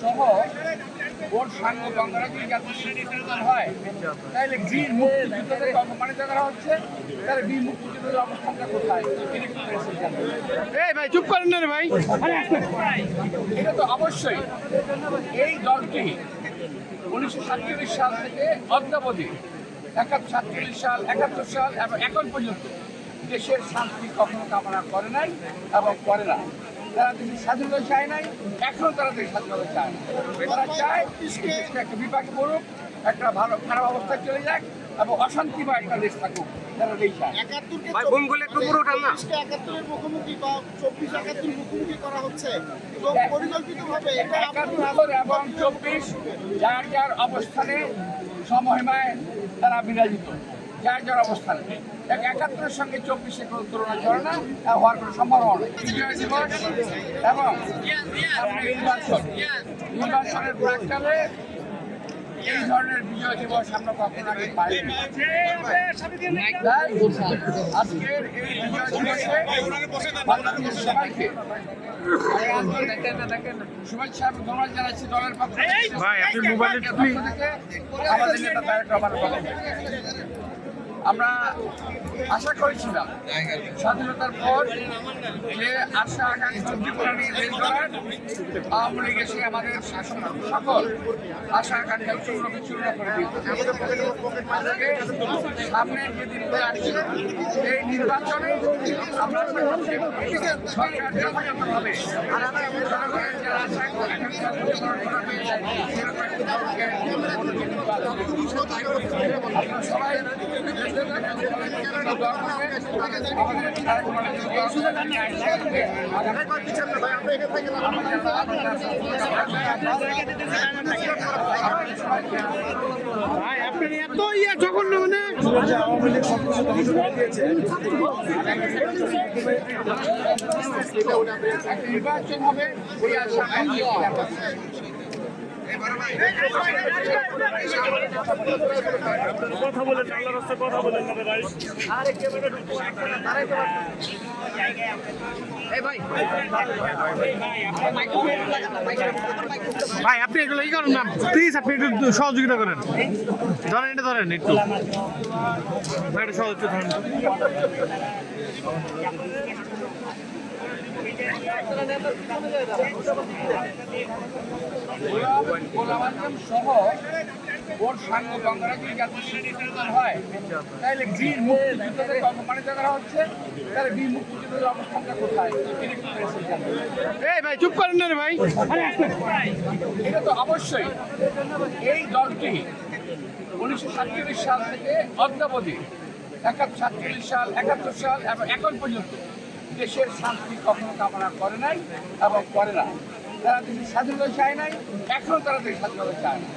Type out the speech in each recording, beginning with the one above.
সহ ওর সাঙ্গ গঙ্গারা যদি জাতীয় স্মৃতিসৌধ হয় তাহলে বীর মুক্তিযুদ্ধদের অপমানিত করা হচ্ছে, তাহলে বীর মুক্তিযুদ্ধের অবস্থানটা কোথায়? এই ভাই চুপ করেন না রে ভাই। এটা তো অবশ্যই এই দলটি 1947 সাল থেকে অদ্যাবধি 47 সাল 71 সাল এবং এখন পর্যন্ত দেশের শান্তি কখনো কামনা করে নাই এবং করে না। তারা দেশের স্বাধীনতা চায় নাই, এখনো তারা দেশের স্বাধীনতা চায় না। তারা চায় দেশটা একটা বিপাকে পড়ুক, একটা ভালো খারাপ অবস্থায় চলে যাক এবং অশান্তিময় একটা দেশ থাকুক। তারা এই চায়। 71-এর মুখোমুখি বা 24-71 মুখোমুখি করা হচ্ছে এবং পরিকল্পিতভাবে এটা 71 এবং 24 যার যার অবস্থানে সমহিমায় তারা বিরাজিত, যার যার অবস্থানে। 71-এর সঙ্গে 24-এর কোনো তুলনা করে না, হওয়ার কোনো সম্ভাবনা নেই। বিজয় দিবস এবং নির্বাচনের প্রাক্কালে এই ধরনের বিজয় দিবস আমরা কখনো আগে পাইনি। আজকের এই বিজয় দিবসে বাংলাদেশের সবাইকে শুভেচ্ছা এবং ধন্যবাদ জানাচ্ছি দলের পক্ষ থেকে। আমাদের নেতা তারেক রহমানের পক্ষ থেকে আমরা আশা করেছিলাম স্বাধীনতার পর যে আশা আকাঙ্ক্ষা বিপ্লবী দেশ গড়ার আওয়ামী লীগ এসে আমাদের শাসন সকল আশা আকাঙ্ক্ষা চূর্ণ বিচূর্ণ করে দিয়েছে। সামনের যে দিনগুলো আসছে এই নির্বাচনে আমরা সরকার যথাযথভাবে জনগণের যারা আশা আকাঙ্ক্ষা আপনারা সবাই জঘন্য মানে নির্বাচন হবে কথা বলেন, আল্লাহর রাস্তায় কথা বলেন না ভাই। ভাই আপনি এগুলো ই করেন না প্লিজ, আপনি একটু সহযোগিতা করেন। ধরেন এটা ধরেন একটু ভাই, একটু সহযোগিতা ধরেন। সহ ওর সাঙ্গ গঙ্গারা যদি জাতীয় স্মৃতিসৌধ হয় তাহলে বীর মুক্তিযুদ্ধদের অপমানিত করা হচ্ছে, তাহলে বীর মুক্তিযুদ্ধের অবস্থানটা কোথায়? এই ভাই চুপ করেন না রে ভাই। এটা তো অবশ্যই এই দলটি 1947 সাল থেকে অদ্যাবধি 47 সাল 71 সাল এবং এখন পর্যন্ত দেশের শান্তি কখনো কামনা করে নাই এবং করে না। তারা দেশের স্বাধীনতা চায় নাই, এখনো তারা দেশের স্বাধীনতা চায় না।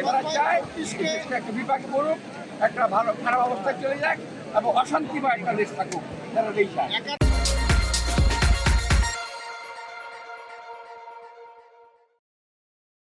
তারা চায় দেশটা একটা বিপাকে পড়ুক, একটা ভালো খারাপ অবস্থায় চলে যাক এবং অশান্তিময় একটা দেশ থাকুক। তারা এই চায়।